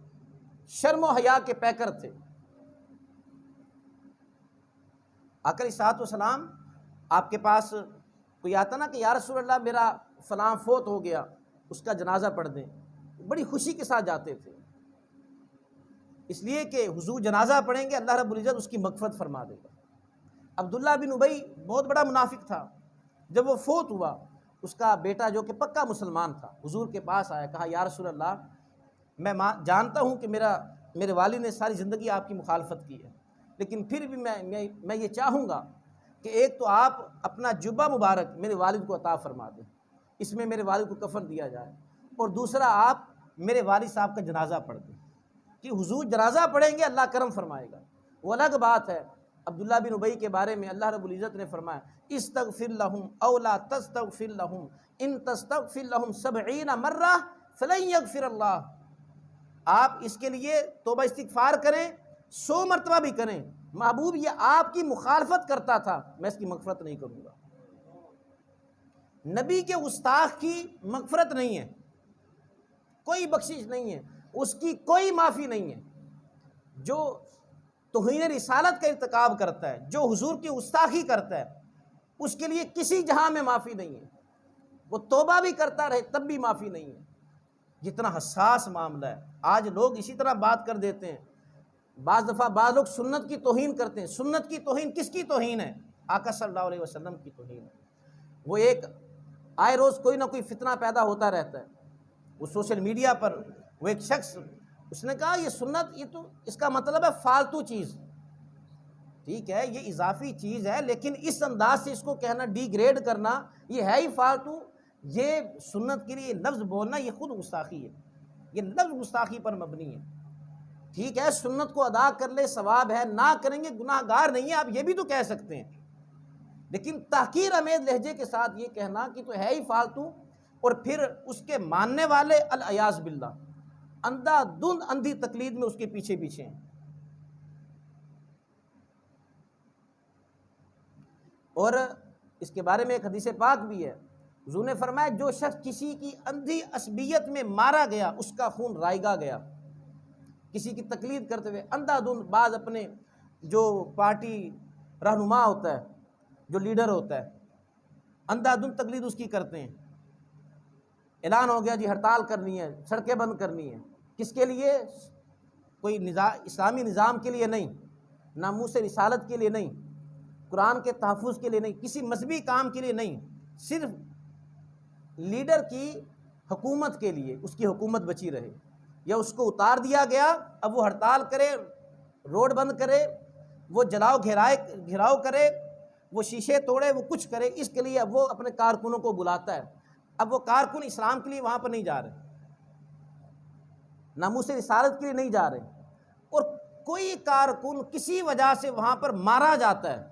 شرم و حیا کے پیکر تھے۔ آقا علیہ السلام آپ کے پاس کوئی آتا نا کہ یا رسول اللہ میرا فلاں فوت ہو گیا، اس کا جنازہ پڑھ دیں، بڑی خوشی کے ساتھ جاتے تھے، اس لیے کہ حضور جنازہ پڑھیں گے اللہ رب العزت اس کی مغفرت فرما دے گا۔ عبداللہ بن ابی بہت بڑا منافق تھا، جب وہ فوت ہوا اس کا بیٹا جو کہ پکا مسلمان تھا حضور کے پاس آیا، کہا یا رسول اللہ میں جانتا ہوں کہ میرے والد نے ساری زندگی آپ کی مخالفت کی ہے، لیکن پھر بھی میں یہ چاہوں گا کہ ایک تو آپ اپنا جبہ مبارک میرے والد کو عطا فرما دیں، اس میں میرے والد کو کفن دیا جائے، اور دوسرا آپ میرے والد صاحب کا جنازہ پڑھ دیں، کہ حضور جنازہ پڑھیں گے اللہ کرم فرمائے گا۔ وہ الگ بات ہے۔ عبداللہ بن ابی کے بارے میں اللہ رب العزت نے فرمایا استغفر لہم او لا تستغفر لہم ان تستغفر لہم 70 مرہ فلن یغفر اللہ، آپ اس کے لیے توبہ استغفار کریں، 100 مرتبہ بھی کریں، محبوب یہ آپ کی مخالفت کرتا تھا، میں اس کی مغفرت نہیں کروں گا۔ نبی کے گستاخ کی مغفرت نہیں ہے، کوئی بخشش نہیں ہے، اس کی کوئی معافی نہیں ہے۔ جو توہین رسالت کا ارتکاب کرتا ہے، جو حضور کی گستاخی کرتا ہے، اس کے لیے کسی جہاں میں معافی نہیں ہے، وہ توبہ بھی کرتا رہے تب بھی معافی نہیں ہے۔ جتنا حساس معاملہ ہے، آج لوگ اسی طرح بات کر دیتے ہیں۔ بعض دفعہ بعض لوگ سنت کی توہین کرتے ہیں۔ سنت کی توہین کس کی توہین ہے؟ آقا صلی اللہ علیہ وسلم کی توہین ہے۔ وہ ایک آئے روز کوئی نہ کوئی فتنہ پیدا ہوتا رہتا ہے، وہ سوشل میڈیا پر وہ ایک شخص اس نے کہا یہ سنت، یہ تو اس کا مطلب ہے فالتو چیز، ٹھیک ہے یہ اضافی چیز ہے، لیکن اس انداز سے اس کو کہنا، ڈی گریڈ کرنا، یہ ہے ہی فالتو، یہ سنت کے لیے لفظ بولنا یہ خود گستاخی ہے، یہ لفظ گستاخی پر مبنی ہے۔ ٹھیک ہے سنت کو ادا کر لے ثواب ہے، نہ کریں گے گناہ گار نہیں ہے، آپ یہ بھی تو کہہ سکتے ہیں، لیکن تحقیر آمیز لہجے کے ساتھ یہ کہنا کہ تو ہے ہی فالتو، اور پھر اس کے ماننے والے العیاذ باللہ اندھا دھند اندھی تقلید میں اس کے پیچھے پیچھے ہیں۔ اور اس کے بارے میں ایک حدیث پاک بھی ہے، حضور نے فرمایا جو شخص کسی کی اندھی عصبیت میں مارا گیا اس کا خون رائگا گیا۔ کسی کی تقلید کرتے ہوئے اندھا دھند، بعض اپنے جو پارٹی رہنما ہوتا ہے، جو لیڈر ہوتا ہے، اندھا دھند تقلید اس کی کرتے ہیں۔ اعلان ہو گیا جی ہڑتال کرنی ہے، سڑکیں بند کرنی ہے، کس کے لیے؟ کوئی اسلامی نظام کے لیے نہیں، ناموس رسالت کے لیے نہیں، قرآن کے تحفظ کے لیے نہیں، کسی مذہبی کام کے لیے نہیں، صرف لیڈر کی حکومت کے لیے، اس کی حکومت بچی رہے، یا اس کو اتار دیا گیا، اب وہ ہڑتال کرے، روڈ بند کرے، وہ جلاؤ گھیراؤ کرے، وہ شیشے توڑے، وہ کچھ کرے، اس کے لیے اب وہ اپنے کارکنوں کو بلاتا ہے۔ اب وہ کارکن اسلام کے لیے وہاں پر نہیں جا رہے، ناموس رسالت کے لیے نہیں جا رہے، اور کوئی کارکن کسی وجہ سے وہاں پر مارا جاتا ہے،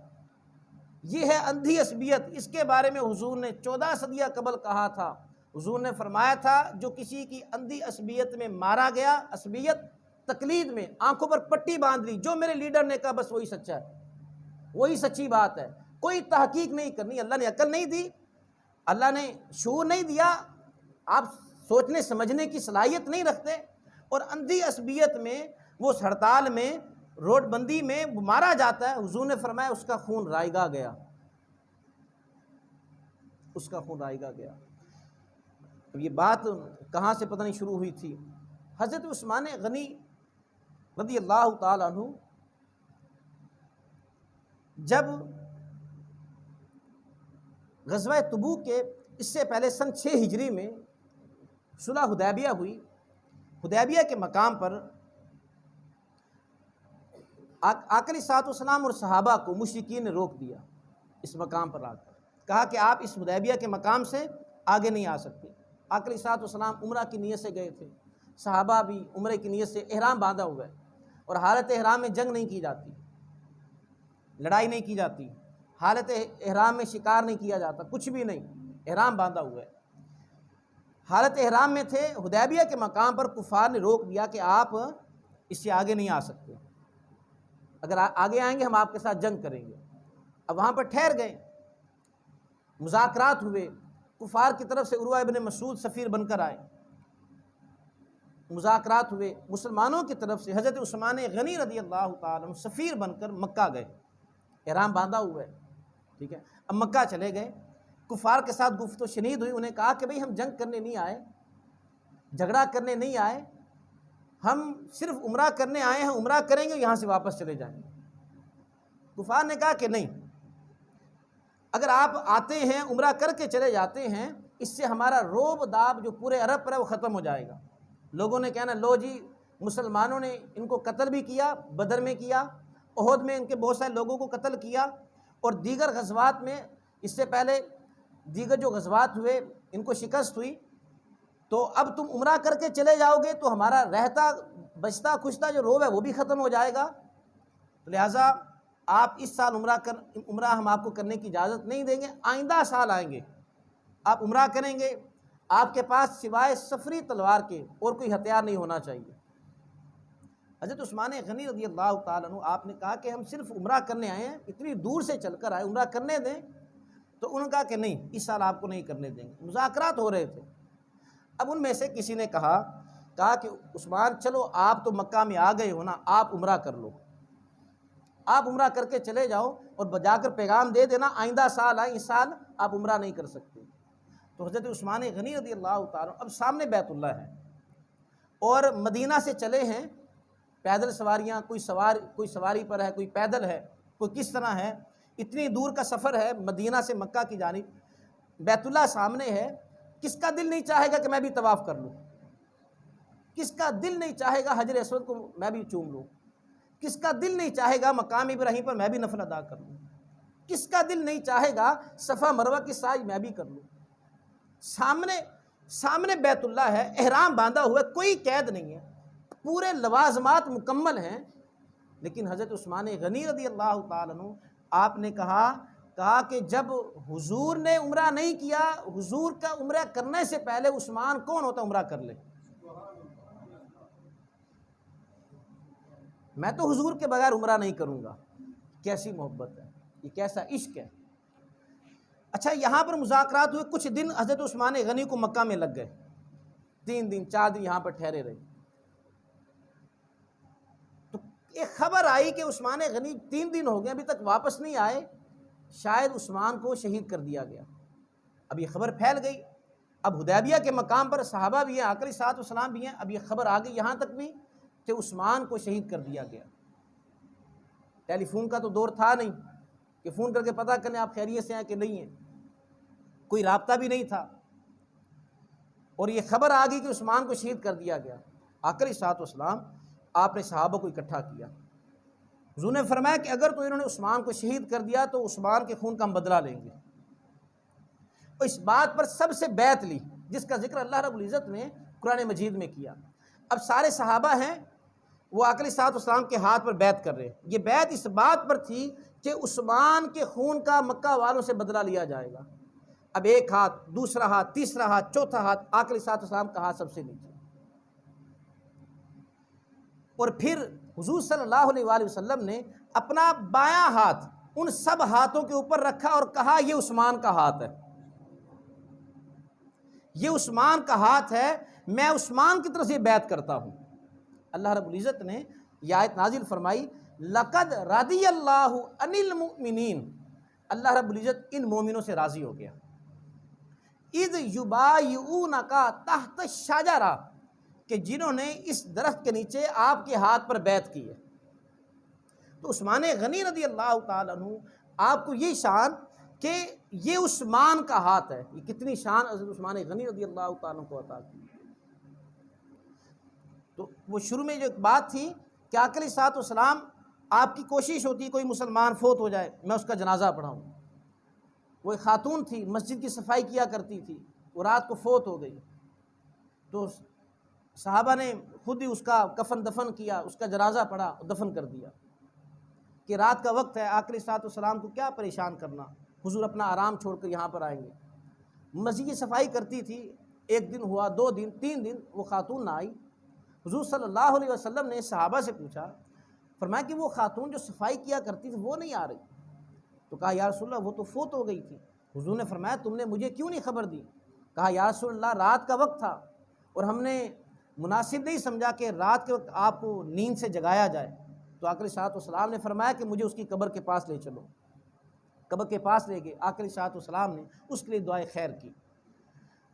یہ ہے اندھی عصبیت۔ اس کے بارے میں حضور نے 14 صدیہ قبل کہا تھا، حضور نے فرمایا تھا جو کسی کی اندھی عصبیت میں مارا گیا، عصبیت تقلید میں آنکھوں پر پٹی باندھ لی، جو میرے لیڈر نے کہا بس وہی سچا ہے، وہی سچی بات ہے، کوئی تحقیق نہیں کرنی۔ اللہ نے عقل نہیں دی، اللہ نے شعور نہیں دیا، آپ سوچنے سمجھنے کی صلاحیت نہیں رکھتے، اور اندھی عصبیت میں وہ اس ہڑتال میں، روڈ بندی میں مارا جاتا ہے۔ حضور نے فرمایا اس کا خون رائگا گیا، اس کا خون رائگا گیا۔ یہ بات کہاں سے پتہ نہیں شروع ہوئی تھی. حضرت عثمان غنی رضی اللہ تعالیٰ عنہ جب غزوہ تبوک کے اس سے پہلے سن 6 ہجری میں صلح حدیبیہ ہوئی. حدیبیہ کے مقام پر آقا علیہ الصلوۃ والسلام اور صحابہ کو مشرکین نے روک دیا. اس مقام پر آ کر کہا کہ آپ اس حدیبیہ کے مقام سے آگے نہیں آ سکتے. آقا علیہ الصلوۃ والسلام عمرہ کی نیت سے گئے تھے، صحابہ بھی عمرے کی نیت سے احرام باندھا ہوا ہے، اور حالت احرام میں جنگ نہیں کی جاتی، لڑائی نہیں کی جاتی، حالت احرام میں شکار نہیں کیا جاتا، کچھ بھی نہیں، احرام باندھا ہوا ہے. حالت احرام میں تھے. حدیبیہ کے مقام پر کفار نے روک دیا کہ آپ اس سے آگے نہیں آ سکتے، اگر آگے آئیں گے ہم آپ کے ساتھ جنگ کریں گے. اب وہاں پر ٹھہر گئے، مذاکرات ہوئے. کفار کی طرف سے عروہ ابن مسعود سفیر بن کر آئے، مذاکرات ہوئے. مسلمانوں کی طرف سے حضرت عثمان غنی رضی اللہ تعالیٰ عنہ سفیر بن کر مکہ گئے، احرام باندھا ہوا ہے، ٹھیک ہے. اب مکہ چلے گئے، کفار کے ساتھ گفت و شنید ہوئی. انہیں کہا کہ بھئی ہم جنگ کرنے نہیں آئے، جھگڑا کرنے نہیں آئے، ہم صرف عمرہ کرنے آئے ہیں، عمرہ کریں گے یہاں سے واپس چلے جائیں گے. کفار نے کہا کہ نہیں، اگر آپ آتے ہیں عمرہ کر کے چلے جاتے ہیں، اس سے ہمارا روب داب جو پورے عرب پر ہے وہ ختم ہو جائے گا. لوگوں نے کہنا لو جی مسلمانوں نے ان کو قتل بھی کیا، بدر میں کیا، احد میں ان کے بہت سارے لوگوں کو قتل کیا، اور دیگر غزوات میں اس سے پہلے دیگر جو غزوات ہوئے ان کو شکست ہوئی. تو اب تم عمرہ کر کے چلے جاؤ گے تو ہمارا رہتا بچتا کچھتا جو روب ہے وہ بھی ختم ہو جائے گا. لہٰذا آپ اس سال عمرہ ہم آپ کو کرنے کی اجازت نہیں دیں گے، آئندہ سال آئیں گے آپ عمرہ کریں گے. آپ کے پاس سوائے سفری تلوار کے اور کوئی ہتھیار نہیں ہونا چاہیے. حضرت عثمان غنی رضی اللہ تعالیٰ عنہ آپ نے کہا کہ ہم صرف عمرہ کرنے آئے ہیں، اتنی دور سے چل کر آئے، عمرہ کرنے دیں. تو انہوں نے کہا کہ نہیں، اس سال آپ کو نہیں کرنے دیں گے. مذاکرات ہو رہے تھے. اب ان میں سے کسی نے کہا کہ عثمان چلو آپ تو مکہ میں آ گئے ہو نا، آپ عمرہ کر لو، آپ عمرہ کر کے چلے جاؤ اور بجا کر پیغام دے دینا آئندہ سال آئیں، اس سال آپ عمرہ نہیں کر سکتے. تو حضرت عثمان غنی رضی اللہ تعالیٰ اب سامنے بیت اللہ ہے اور مدینہ سے چلے ہیں پیدل سواریاں، کوئی سواری پر ہے، کوئی پیدل ہے، کوئی کس طرح ہے. اتنی دور کا سفر ہے مدینہ سے مکہ کی جانب، بیت اللہ سامنے ہے. کس کا دل نہیں چاہے گا کہ میں بھی طواف کر لوں؟ کس کا دل نہیں چاہے گا حجر اسود کو میں بھی چوم لوں؟ کس کا دل نہیں چاہے گا مقام ابراہیم پر میں بھی نفل ادا کر لوں؟ کس کا دل نہیں چاہے گا صفا مروہ کی سعی میں بھی کر لوں؟ سامنے بیت اللہ ہے، احرام باندھا ہوا ہے، کوئی قید نہیں ہے، پورے لوازمات مکمل ہیں. لیکن حضرت عثمان غنی رضی اللہ تعالیٰ عنہ آپ نے کہا کہ جب حضور نے عمرہ نہیں کیا، حضور کا عمرہ کرنے سے پہلے عثمان کون ہوتا عمرہ کر لے؟ میں تو حضور کے بغیر عمرہ نہیں کروں گا. کیسی محبت ہے، یہ کیسا عشق ہے. اچھا یہاں پر مذاکرات ہوئے، کچھ دن حضرت عثمان غنی کو مکہ میں لگ گئے، 3 دن 4 دن یہاں پر ٹھہرے رہے. تو ایک خبر آئی کہ عثمان غنی 3 دن ہو گئے ابھی تک واپس نہیں آئے، شاید عثمان کو شہید کر دیا گیا. اب یہ خبر پھیل گئی. اب حدیبیہ کے مقام پر صحابہ بھی ہیں، آقا علیہ الصلوۃ والسلام بھی ہیں. اب یہ خبر آ گئی یہاں تک بھی کہ عثمان کو شہید کر دیا گیا. ٹیلی فون کا تو دور تھا نہیں کہ فون کر کے پتہ کریں آپ خیریت سے ہیں کہ نہیں ہیں، کوئی رابطہ بھی نہیں تھا. اور یہ خبر آ گئی کہ عثمان کو شہید کر دیا گیا. آقا علیہ الصلوۃ والسلام آپ نے صحابہ کو اکٹھا کیا. حضور نے فرمایا کہ اگر تو انہوں نے عثمان کو شہید کر دیا تو عثمان کے خون کا ہم بدلہ لیں گے. اور اس بات پر سب سے بیعت لی جس کا ذکر اللہ رب العزت نے قرآن مجید میں کیا. اب سارے صحابہ ہیں وہ آقا علیہ الصلوۃ والسلام کے ہاتھ پر بیعت کر رہے ہیں. یہ بیعت اس بات پر تھی کہ عثمان کے خون کا مکہ والوں سے بدلہ لیا جائے گا. اب ایک ہاتھ، دوسرا ہاتھ، تیسرا ہاتھ، چوتھا ہاتھ، آقا علیہ الصلوۃ والسلام کا ہاتھ سب سے نیچے. اور پھر حضور صلی اللہ علیہ وآلہ وسلم نے اپنا بایاں ہاتھ ان سب ہاتھوں کے اوپر رکھا اور کہا یہ عثمان کا ہاتھ ہے، یہ عثمان کا ہاتھ ہے، میں عثمان کی طرف سے بیعت کرتا ہوں. اللہ رب العزت نے یہ آیت نازل فرمائی لقد رضی اللہ عن المؤمنین. اللہ رب العزت ان مومنوں سے راضی ہو گیا، اذ یبایعونک تحت الشجرہ، کہ جنہوں نے اس درخت کے نیچے آپ کے ہاتھ پر بیعت کی ہے۔ تو عثمان غنی رضی اللہ تعالیٰ عنہ، آپ کو یہ شان کہ یہ عثمان کا ہاتھ ہے، یہ کتنی شان حضرت عثمان غنی رضی اللہ تعالیٰ عنہ کو عطا کی۔ تو وہ شروع میں جو ایک بات تھی کہ آقا علیہ الصلوۃ والسلام، آپ کی کوشش ہوتی ہے کوئی مسلمان فوت ہو جائے میں اس کا جنازہ پڑھاؤں۔ وہ ایک خاتون تھی، مسجد کی صفائی کیا کرتی تھی، وہ رات کو فوت ہو گئی، تو صحابہ نے خود ہی اس کا کفن دفن کیا، اس کا جنازہ پڑھا، دفن کر دیا کہ رات کا وقت ہے، آقا علیہ الصلوۃ والسلام کو کیا پریشان کرنا، حضور اپنا آرام چھوڑ کر یہاں پر آئیں گے۔ مسجد کی صفائی کرتی تھی، ایک دن ہوا، 2 دن، 3 دن، وہ خاتون نہ آئی۔ حضور صلی اللہ علیہ وسلم نے صحابہ سے پوچھا، فرمایا کہ وہ خاتون جو صفائی کیا کرتی تھی وہ نہیں آ رہی۔ تو کہا یا رسول اللہ وہ تو فوت ہو گئی تھی۔ حضور نے فرمایا تم نے مجھے کیوں نہیں خبر دی؟ کہا یا رسول اللہ رات کا وقت تھا اور ہم نے مناسب نہیں سمجھا کہ رات کے وقت آپ کو نیند سے جگایا جائے۔ تو آقا علیہ الصلوۃ والسلام نے فرمایا کہ مجھے اس کی قبر کے پاس لے چلو۔ قبر کے پاس لے گئے، آقا علیہ الصلوۃ والسلام نے اس کے لیے دعائے خیر کی۔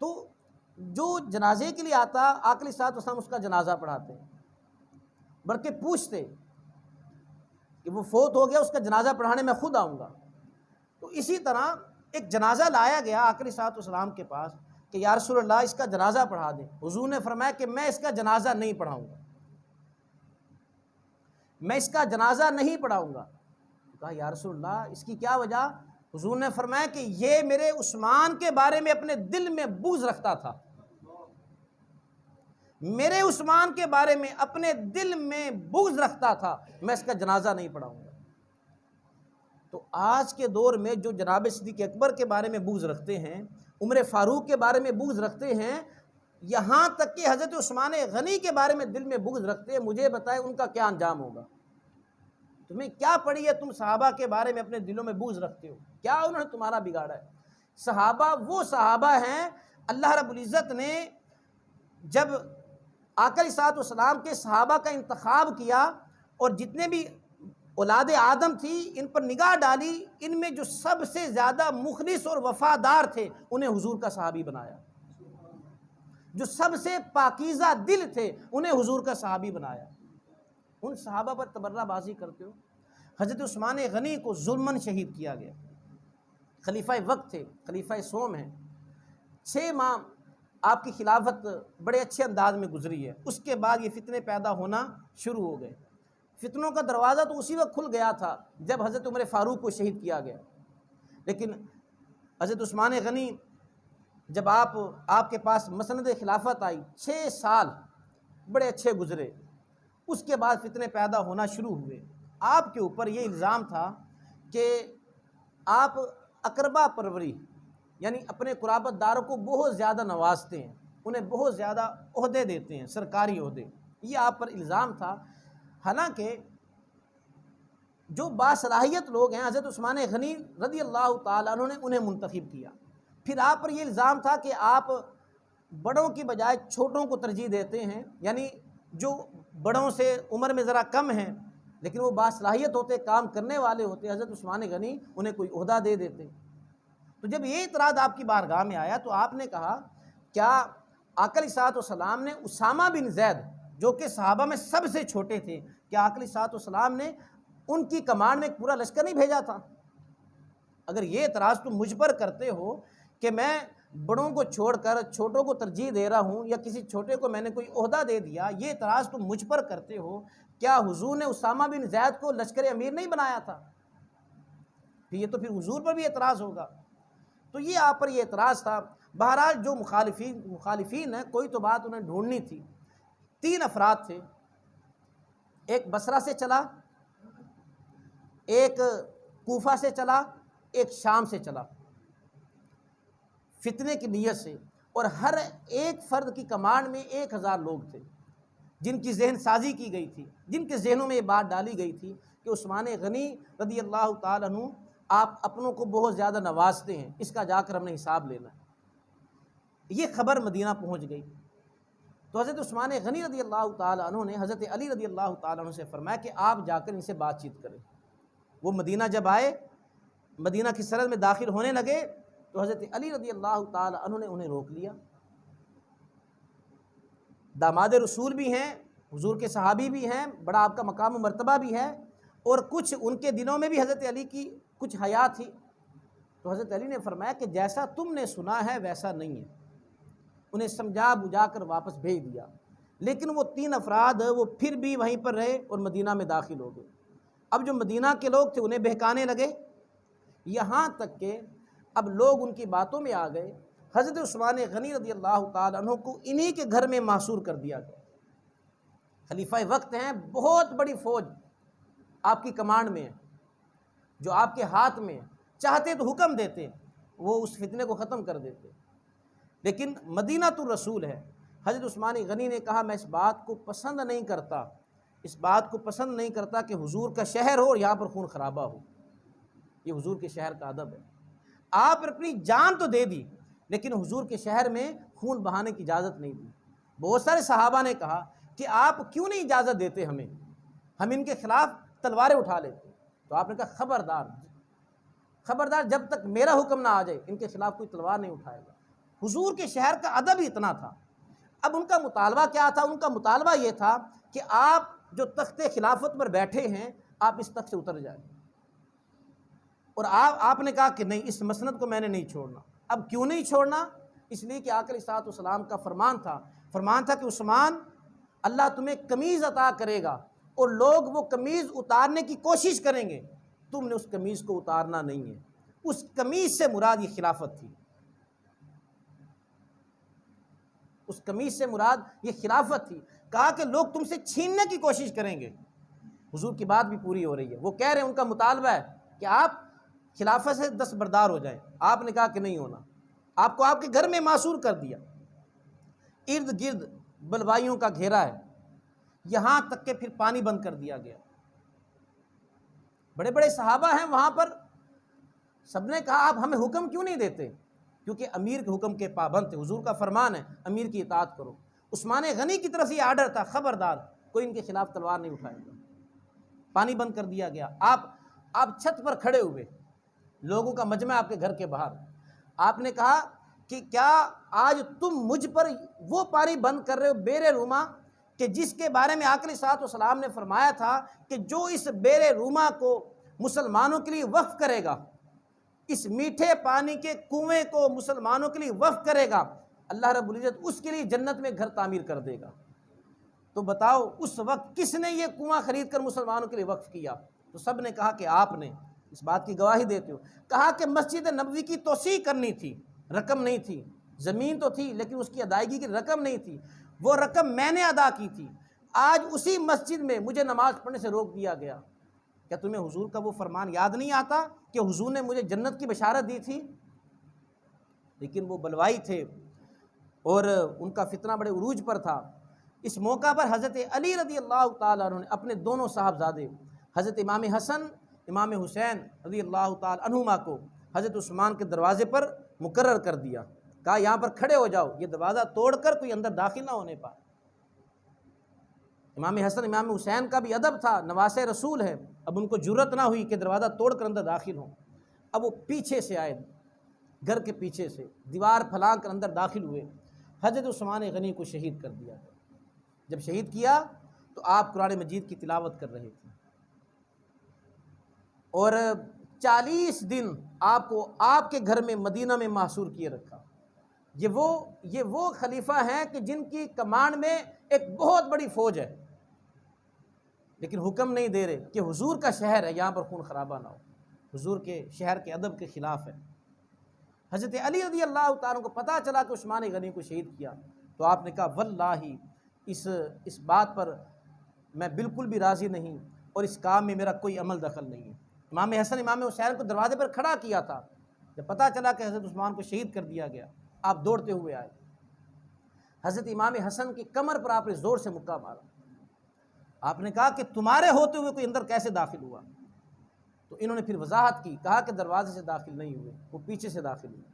تو جو جنازے کے لیے آتا، آقا علیہ الصلوۃ والسلام اس کا جنازہ پڑھاتے، بلکہ پوچھتے کہ وہ فوت ہو گیا، اس کا جنازہ پڑھانے میں خود آؤں گا۔ تو اسی طرح ایک جنازہ لایا گیا آقا علیہ الصلوۃ والسلام کے پاس کہ یا رسول اللہ اس کا جنازہ پڑھا دیں۔ حضور نے فرمایا کہ میں اس کا جنازہ نہیں پڑھاؤں گا، میں اس کا جنازہ نہیں پڑھاؤں گا۔ کہا یا رسول اللہ اس کی کیا وجہ؟ حضور نے فرمایا کہ یہ میرے عثمان کے بارے میں اپنے دل میں بغض رکھتا تھا، میرے عثمان کے بارے میں اپنے دل میں بغض رکھتا تھا، میں اس کا جنازہ نہیں پڑھاؤں گا۔ تو آج کے دور میں جو جناب صدیق اکبر کے بارے میں بغض رکھتے ہیں، عمر فاروق کے بارے میں بغض رکھتے ہیں، یہاں تک کہ حضرت عثمان غنی کے بارے میں دل میں بغض رکھتے ہیں، مجھے بتائیں ان کا کیا انجام ہوگا؟ تمہیں کیا پڑی ہے تم صحابہ کے بارے میں اپنے دلوں میں بغض رکھتے ہو؟ کیا انہوں نے تمہارا بگاڑا ہے؟ صحابہ وہ صحابہ ہیں، اللہ رب العزت نے جب آقا علیہ الصلوۃ والسلام کے صحابہ کا انتخاب کیا اور جتنے بھی اولاد آدم تھی ان پر نگاہ ڈالی، ان میں جو سب سے زیادہ مخلص اور وفادار تھے انہیں حضور کا صحابی بنایا، جو سب سے پاکیزہ دل تھے انہیں حضور کا صحابی بنایا۔ ان صحابہ پر تبرہ بازی کرتے ہو۔ حضرت عثمان غنی کو ظلماً شہید کیا گیا، خلیفہ وقت تھے، خلیفہ سوم ہیں، 6 ماہ آپ کی خلافت بڑے اچھے انداز میں گزری ہے۔ اس کے بعد یہ فتنے پیدا ہونا شروع ہو گئے۔ فتنوں کا دروازہ تو اسی وقت کھل گیا تھا جب حضرت عمر فاروق کو شہید کیا گیا، لیکن حضرت عثمان غنی جب آپ کے پاس مسند خلافت آئی، 6 سال بڑے اچھے گزرے، اس کے بعد فتنے پیدا ہونا شروع ہوئے۔ آپ کے اوپر یہ الزام تھا کہ آپ اقربا پروری، یعنی اپنے قرابت داروں کو بہت زیادہ نوازتے ہیں، انہیں بہت زیادہ عہدے دیتے ہیں، سرکاری عہدے، یہ آپ پر الزام تھا۔ حالانکہ جو باصلاحیت لوگ ہیں حضرت عثمان غنی رضی اللہ تعالیٰ عنہ نے انہیں منتخب کیا۔ پھر آپ پر یہ الزام تھا کہ آپ بڑوں کی بجائے چھوٹوں کو ترجیح دیتے ہیں، یعنی جو بڑوں سے عمر میں ذرا کم ہیں لیکن وہ باصلاحیت ہوتے، کام کرنے والے ہوتے، حضرت عثمان غنی انہیں کوئی عہدہ دے دیتے۔ تو جب یہ اعتراض آپ کی بارگاہ میں آیا تو آپ نے کہا کیا آقا علیہ الصلوۃ والسلام نے اسامہ بن زید جو کہ صحابہ میں سب سے چھوٹے تھے، کیا آقا علیہ الصلوۃ والسلام نے ان کی کمانڈ میں ایک پورا لشکر نہیں بھیجا تھا؟ اگر یہ اعتراض تم مجھ پر کرتے ہو کہ میں بڑوں کو چھوڑ کر چھوٹوں کو ترجیح دے رہا ہوں یا کسی چھوٹے کو میں نے کوئی عہدہ دے دیا، یہ اعتراض تم مجھ پر کرتے ہو، کیا حضور نے اسامہ بن زید کو لشکر امیر نہیں بنایا تھا؟ یہ تو پھر حضور پر بھی اعتراض ہوگا۔ تو یہ آپ پر یہ اعتراض تھا۔ بہرحال جو مخالفین ہیں، کوئی تو بات انہیں ڈھونڈنی تھی۔ 3 افراد تھے، ایک بصرہ سے چلا، ایک کوفہ سے چلا، ایک شام سے چلا، فتنے کی نیت سے، اور ہر ایک فرد کی کمانڈ میں 1000 لوگ تھے، جن کی ذہن سازی کی گئی تھی، جن کے ذہنوں میں یہ بات ڈالی گئی تھی کہ عثمان غنی رضی اللہ تعالیٰ عنہ آپ اپنوں کو بہت زیادہ نوازتے ہیں، اس کا جا کر ہم نے حساب لینا ہے۔ یہ خبر مدینہ پہنچ گئی تو حضرت عثمان غنی رضی اللہ تعالیٰ عنہ نے حضرت علی رضی اللہ تعالیٰ عنہ سے فرمایا کہ آپ جا کر ان سے بات چیت کریں۔ وہ مدینہ جب آئے، مدینہ کی سرحد میں داخل ہونے لگے تو حضرت علی رضی اللہ تعالی عنہ نے انہیں روک لیا۔ داماد رسول بھی ہیں، حضور کے صحابی بھی ہیں، بڑا آپ کا مقام و مرتبہ بھی ہے، اور کچھ ان کے دنوں میں بھی حضرت علی کی کچھ حیا تھی۔ تو حضرت علی نے فرمایا کہ جیسا تم نے سنا ہے ویسا نہیں ہے، انہیں سمجھا بجھا کر واپس بھیج دیا۔ لیکن وہ 3 افراد وہ پھر بھی وہیں پر رہے اور مدینہ میں داخل ہو گئے۔ اب جو مدینہ کے لوگ تھے انہیں بہکانے لگے، یہاں تک کہ اب لوگ ان کی باتوں میں آ گئے۔ حضرت عثمان غنی رضی اللہ تعالیٰ عنہ کو انہی کے گھر میں محصور کر دیا گیا۔ خلیفہ وقت ہیں، بہت بڑی فوج آپ کی کمانڈ میں ہے، جو آپ کے ہاتھ میں ہے، چاہتے تو حکم دیتے، وہ اس فتنے کو ختم کر دیتے، لیکن مدینہ تو رسول ہے۔ حضرت عثمان غنی نے کہا میں اس بات کو پسند نہیں کرتا، اس بات کو پسند نہیں کرتا کہ حضور کا شہر ہو اور یہاں پر خون خرابہ ہو، یہ حضور کے شہر کا ادب ہے۔ آپ نے اپنی جان تو دے دی لیکن حضور کے شہر میں خون بہانے کی اجازت نہیں دی۔ بہت سارے صحابہ نے کہا کہ آپ کیوں نہیں اجازت دیتے ہمیں، ہم ان کے خلاف تلواریں اٹھا لیتے۔ تو آپ نے کہا خبردار، خبردار، جب تک میرا حکم نہ آ جائے ان کے خلاف کوئی تلوار نہیں اٹھائے گا۔ حضور کے شہر کا ادب ہی اتنا تھا۔ اب ان کا مطالبہ کیا تھا؟ ان کا مطالبہ یہ تھا کہ آپ جو تخت خلافت پر بیٹھے ہیں آپ اس تخت سے اتر جائیں، اور آپ نے کہا کہ نہیں، اس مسند کو میں نے نہیں چھوڑنا۔ اب کیوں نہیں چھوڑنا؟ اس لیے کہ آقا علیہ الصلوۃ والسلام کا فرمان تھا کہ عثمان، اللہ تمہیں قمیض عطا کرے گا اور لوگ وہ قمیض اتارنے کی کوشش کریں گے، تم نے اس قمیض کو اتارنا نہیں ہے۔ اس قمیض سے مراد یہ خلافت تھی، اس قمیض سے مراد یہ خلافت تھی۔ کہا کہ لوگ تم سے چھیننے کی کوشش کریں گے۔ حضور کی بات بھی پوری ہو رہی ہے، وہ کہہ رہے ہیں، ان کا مطالبہ ہے کہ آپ خلافت سے دستبردار ہو جائیں۔ آپ نے کہا کہ نہیں ہونا، آپ کو آپ کے گھر میں معصور کر دیا، ارد گرد بلوائیوں کا گھیرا ہے، یہاں تک کہ پھر پانی بند کر دیا گیا۔ بڑے بڑے صحابہ ہیں وہاں پر، سب نے کہا آپ ہمیں حکم کیوں نہیں دیتے، کیونکہ امیر کے حکم کے پابند تھے، حضور کا فرمان ہے امیر کی اطاعت کرو۔ عثمان غنی کی طرف یہ آرڈر تھا خبردار کوئی ان کے خلاف تلوار نہیں اٹھائے گا۔ پانی بند کر دیا گیا۔ آپ چھت پر کھڑے ہوئے، لوگوں کا مجمع آپ کے گھر کے باہر، آپ نے کہا کہ کیا آج تم مجھ پر وہ پانی بند کر رہے ہو بیر روما کہ جس کے بارے میں آقا علیہ الصلوۃ والسلام نے فرمایا تھا کہ جو اس بیر روما کو مسلمانوں کے لیے وقف کرے گا، اس میٹھے پانی کے کنویں کو مسلمانوں کے لیے وقف کرے گا، اللہ رب العزت اس کے لیے جنت میں گھر تعمیر کر دے گا۔ تو بتاؤ اس وقت کس نے یہ کنواں خرید کر مسلمانوں کے لیے وقف کیا؟ تو سب نے کہا کہ آپ نے، اس بات کی گواہی دیتے ہو۔ کہا کہ مسجد نبوی کی توسیع کرنی تھی، رقم نہیں تھی، زمین تو تھی لیکن اس کی ادائیگی کی رقم نہیں تھی، وہ رقم میں نے ادا کی تھی۔ آج اسی مسجد میں مجھے نماز پڑھنے سے روک دیا گیا۔ کیا تمہیں حضور کا وہ فرمان یاد نہیں آتا کہ حضور نے مجھے جنت کی بشارت دی تھی؟ لیکن وہ بلوائی تھے اور ان کا فتنہ بڑے عروج پر تھا۔ اس موقع پر حضرت علی رضی اللہ تعالیٰ عنہ نے اپنے دونوں صاحبزادے حضرت امام حسن، امام حسین رضی اللہ تعالیٰ عنہما کو حضرت عثمان کے دروازے پر مقرر کر دیا۔ کہا یہاں پر کھڑے ہو جاؤ، یہ دروازہ توڑ کر کوئی اندر داخل نہ ہونے پائے۔ امام حسن امام حسین کا بھی ادب تھا، نواسے رسول ہے، اب ان کو جرت نہ ہوئی کہ دروازہ توڑ کر اندر داخل ہوں۔ اب وہ پیچھے سے آئے، گھر کے پیچھے سے دیوار پھلانگ کر اندر داخل ہوئے۔ حضرت عثمان غنی کو شہید کر دیا۔ جب شہید کیا تو آپ قرآن مجید کی تلاوت کر رہے تھے اور 40 دن آپ کو آپ کے گھر میں مدینہ میں محصور کیے رکھا۔ یہ وہ خلیفہ ہیں کہ جن کی کمانڈ میں ایک بہت بڑی فوج ہے، لیکن حکم نہیں دے رہے کہ حضور کا شہر ہے، یہاں پر خون خرابہ نہ ہو، حضور کے شہر کے ادب کے خلاف ہے۔ حضرت علی رضی اللہ تعالیٰ کو پتہ چلا کہ عثمان غنی کو شہید کیا تو آپ نے کہا واللہ اس بات پر میں بالکل بھی راضی نہیں اور اس کام میں میرا کوئی عمل دخل نہیں ہے۔ امام حسن امام حسین کو دروازے پر کھڑا کیا تھا، جب پتہ چلا کہ حضرت عثمان کو شہید کر دیا گیا آپ دوڑتے ہوئے آئے، حضرت امام حسن کی کمر پر آپ نے زور سے مکہ مارا۔ آپ نے کہا کہ تمہارے ہوتے ہوئے کوئی اندر کیسے داخل ہوا؟ تو انہوں نے پھر وضاحت کی، کہا کہ دروازے سے داخل نہیں ہوئے، وہ پیچھے سے داخل ہوئے۔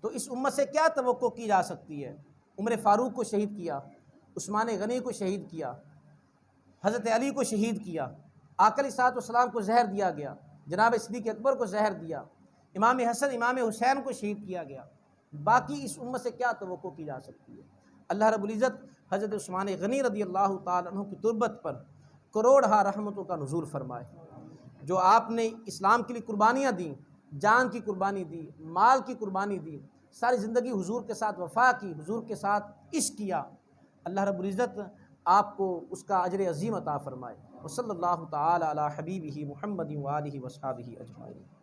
تو اس امت سے کیا توقع کی جا سکتی ہے؟ عمر فاروق کو شہید کیا، عثمان غنی کو شہید کیا، حضرت علی کو شہید کیا، آقا علیہ الصلوۃ والسلام کو زہر دیا گیا، جناب صدیق اکبر کو زہر دیا، امام حسن امام حسین کو شہید کیا گیا، باقی اس امت سے کیا توقع کی جا سکتی ہے؟ اللہ رب العزت حضرت عثمان غنی رضی اللہ تعالیٰ عنہ کی تربت پر کروڑہا رحمتوں کا نزول فرمائے۔ جو آپ نے اسلام کے لیے قربانیاں دیں، جان کی قربانی دی، مال کی قربانی دی، ساری زندگی حضور کے ساتھ وفا کی، حضور کے ساتھ عشق کیا، اللہ رب العزت آپ کو اس کا اجر عظیم عطا فرمائے۔ وصلی اللہ تعالی علی حبیبہ محمد وآلہ وصحبہ اجمعین۔